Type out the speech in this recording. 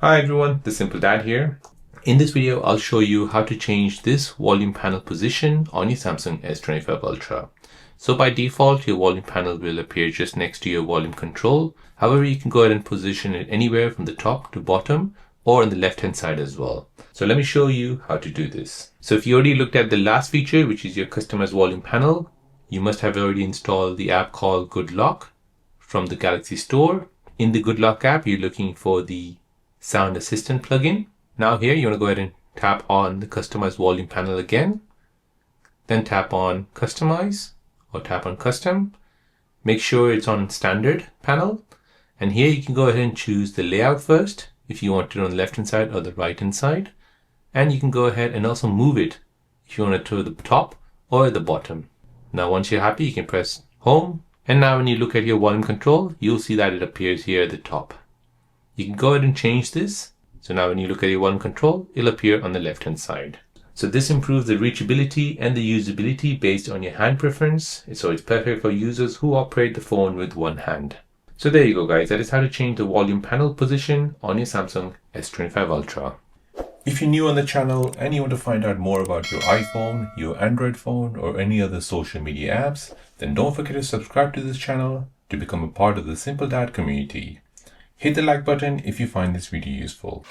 Hi everyone, the Simple Dad here. In this video, I'll show you how to change this volume panel position on your Samsung S25 Ultra. So by default, your volume panel will appear just next to your volume control. However, you can go ahead and position it anywhere from the top to bottom or on the left hand side as well. So let me show you how to do this. So if you already looked at the last feature, which is your customized volume panel, you must have already installed the app called Good Lock from the Galaxy Store. In the Good Lock app, you're looking for the Sound Assistant plugin. Now here, you want to go ahead and tap on the Customize Volume Panel again. Then tap on Customize or tap on Custom. Make sure it's on Standard panel. And here you can go ahead and choose the layout first, if you want it on the left hand side or the right hand side. And you can go ahead and also move it if you want it to the top or the bottom. Now once you're happy, you can press Home. And now when you look at your volume control, you'll see that it appears here at the top. You can go ahead and change this. So now when you look at your volume control, it'll appear on the left hand side. So this improves the reachability and the usability based on your hand preference. So it's perfect for users who operate the phone with one hand. So there you go guys, that is how to change the volume panel position on your Samsung S25 Ultra. If you're new on the channel and you want to find out more about your iPhone, your Android phone, or any other social media apps, then don't forget to subscribe to this channel to become a part of the Simple Dad community. Hit the like button if you find this video useful.